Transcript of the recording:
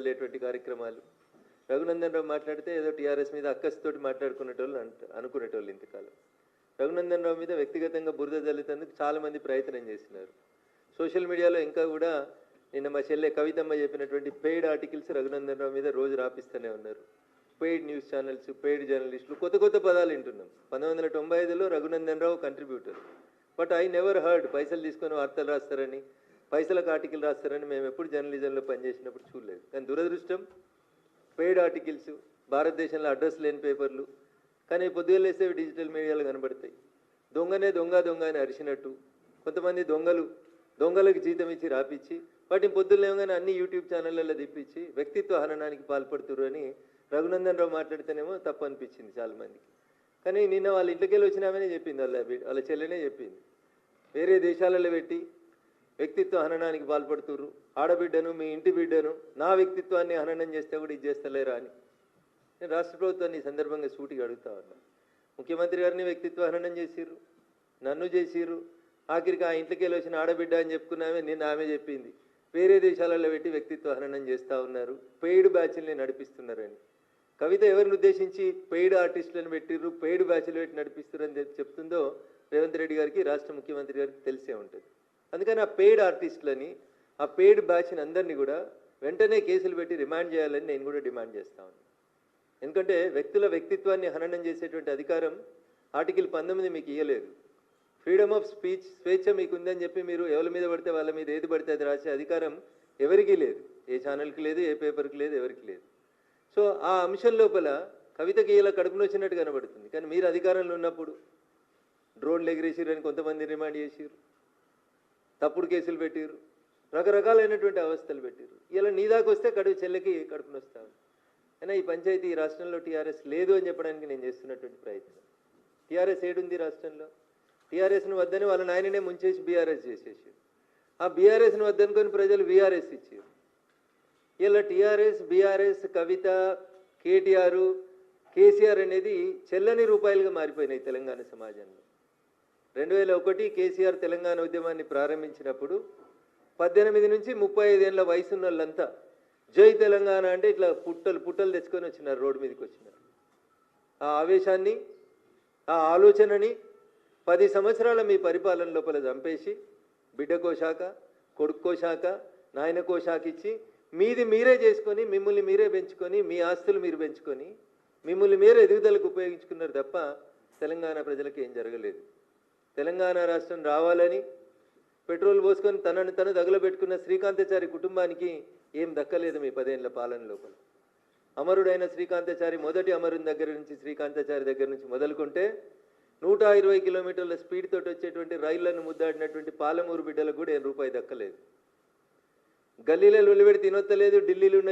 చల్లేటువంటి కార్యక్రమాలు. రఘునందన్ రావు మాట్లాడితే ఏదో టీఆర్ఎస్ మీద అక్కస్తోటి మాట్లాడుకునేటోళ్ళు అనుకునేటోళ్ళు ఇంతకాలం. రఘునందన్ రావు మీద వ్యక్తిగతంగా బురద జల్లేందుకు చాలామంది ప్రయత్నం చేసినారు. సోషల్ మీడియాలో ఇంకా కూడా నిన్న మా చెల్లె కవితమ్మ చెప్పినటువంటి పెయిడ్ ఆర్టికల్స్ రఘునందన్ రావు మీద రోజు రాపిస్తూనే ఉన్నారు. పెయిడ్ న్యూస్ ఛానల్స్, పెయిడ్ జర్నలిస్టులు, కొత్త కొత్త పదాలు వింటున్నాం. 1995లో Raghunandan Rao contributor, but I never heard పైసలు తీసుకొని వార్తలు రాస్తారని, పైసలకు ఆర్టికల్ రాస్తారని మేము ఎప్పుడు జర్నలిజంలో పనిచేసినప్పుడు చూడలేదు. కానీ దురదృష్టం పెయిడ్ ఆర్టికల్స్, భారతదేశంలో అడ్రస్ లేని పేపర్లు, కానీ పొద్దుగా లేస్తే డిజిటల్ మీడియాలో కనబడతాయి. దొంగనే దొంగ దొంగ అని అరిచినట్టు కొంతమంది దొంగలకు జీతం ఇచ్చి రాపిచ్చి వాటిని పొద్దులేమగానే అన్ని యూట్యూబ్ ఛానళ్ళల్లో తిప్పించి వ్యక్తిత్వ హననానికి పాల్పడుతున్నారు అని రఘునందన్ రావు మాట్లాడితేనేమో తప్పు అనిపించింది చాలామందికి. కానీ నిన్న వాళ్ళ ఇంట్లోకెళ్ళి వచ్చినామనే చెప్పింది, వాళ్ళ చెల్లెనే చెప్పింది. వేరే దేశాలలో పెట్టి వ్యక్తిత్వ హననానికి పాల్పడుతుర్రు, ఆడబిడ్డను, మీ ఇంటి బిడ్డను, నా వ్యక్తిత్వాన్ని హననం చేస్తే కూడా ఇది చేస్తలేరా అని నేను రాష్ట్ర ప్రభుత్వాన్ని ఈ సందర్భంగా సూటిగా అడుగుతా ఉన్నా. ముఖ్యమంత్రి గారిని వ్యక్తిత్వ హననం చేసిర్రు, నన్ను చేసిర్రు, ఆఖరికి ఆ ఇంట్లోకి వెళ్ళి వచ్చిన ఆడబిడ్డ అని చెప్పుకున్నామే నిన్న ఆమె చెప్పింది వేరే దేశాలలో పెట్టి వ్యక్తిత్వ హననం చేస్తూ ఉన్నారు, పెయిడ్ బ్యాచ్ల్ని నడిపిస్తున్నారని. కవిత ఎవరిని ఉద్దేశించి పెయిడ్ ఆర్టిస్టులను పెట్టిర్రు, పెయిడ్ బ్యాచ్లు పెట్టి నడిపిస్తున్నారని చెప్తుందో రేవంత్ రెడ్డి గారికి, రాష్ట్ర ముఖ్యమంత్రి గారికి తెలిసే ఉంటుంది. అందుకని ఆ పెయిడ్ ఆర్టిస్టులని, ఆ పెయిడ్ బ్యాచ్ని అందరినీ కూడా వెంటనే కేసులు పెట్టి రిమాండ్ చేయాలని నేను కూడా డిమాండ్ చేస్తా ఉన్నాను. ఎందుకంటే వ్యక్తుల వ్యక్తిత్వాన్ని హననం చేసేటువంటి అధికారం ఆర్టికల్ 19 మీకు ఇవ్వలేదు. ఫ్రీడమ్ ఆఫ్ స్పీచ్, స్వేచ్ఛ మీకు ఉందని చెప్పి మీరు ఎవరి మీద పడితే వాళ్ళ మీద ఏది పడితే అది రాసే అధికారం ఎవరికీ లేదు. ఏ ఛానల్కి లేదు, ఏ పేపర్కి లేదు, ఎవరికి లేదు. సో ఆ అంశం లోపల కవితకి ఇలా కడుపున వచ్చినట్టు కనబడుతుంది. కానీ మీరు అధికారంలో ఉన్నప్పుడు డ్రోన్లు ఎగిరేసిరని కొంతమంది రిమాండ్ చేసిర్రు, తప్పుడు కేసులు పెట్టిర్రు, రకరకాలైనటువంటి అవస్థలు పెట్టిర్రు. ఇలా నీ దాకా వస్తే చెల్లెకి కడుపున వస్తాను. అయినా ఈ పంచాయతీ ఈ రాష్ట్రంలో టీఆర్ఎస్ లేదు అని చెప్పడానికి నేను చేస్తున్నటువంటి ప్రయత్నం. టీఆర్ఎస్ ఏడుంది రాష్ట్రంలో? టీఆర్ఎస్ను వద్దని వాళ్ళ నాయననే ముంచేసి బీఆర్ఎస్ చేసేసి, ఆ బీఆర్ఎస్ను వద్దనుకొని ప్రజలు బీఆర్ఎస్ ఇచ్చారు. ఇలా టీఆర్ఎస్, బీఆర్ఎస్, కవిత, కేటీఆర్, కేసీఆర్ అనేది చెల్లని రూపాయలుగా మారిపోయినాయి తెలంగాణ సమాజంలో. 2001 కేసీఆర్ తెలంగాణ ఉద్యమాన్ని ప్రారంభించినప్పుడు 18 నుంచి 35 ఏళ్ళ వయసున్న వాళ్ళంతా జై తెలంగాణ అంటే ఇట్లా పుట్టలు తెచ్చుకొని వచ్చినారు, రోడ్డు మీదకి వచ్చినారు. ఆ ఆవేశాన్ని, ఆ ఆలోచనని 10 సంవత్సరాల మీ పరిపాలన లోపల చంపేసి బిడ్డకో శాఖ, కొడుక్కో శాఖ, నాయనకో శాఖ ఇచ్చి మీది మీరే చేసుకొని, మిమ్మల్ని మీరే పెంచుకొని, మీ ఆస్తులు మీరు పెంచుకొని, మిమ్మల్ని మీరే ఎదుగుదలకు ఉపయోగించుకున్నారు తప్ప తెలంగాణ ప్రజలకు ఏం జరగలేదు. తెలంగాణ రాష్ట్రం రావాలని పెట్రోల్ పోసుకొని తనను తను తగులబెట్టుకున్న శ్రీకాంతాచారి కుటుంబానికి ఏం దక్కలేదు మీ 10 ఏళ్ల పాలన లోపల. అమరుడైన శ్రీకాంతాచారి, మొదటి అమరుని దగ్గర నుంచి, శ్రీకాంతాచారి దగ్గర నుంచి మొదలుకుంటే 120 కిలోమీటర్ల స్పీడ్ తోటి వచ్చేటువంటి రైళ్లను ముద్దాడినటువంటి పాలమూరు బిడ్డలకు కూడా రూపాయి దక్కలేదు. గల్లీలలో వెలువడి తినొత్తలేదు. ఢిల్లీలో ఉన్న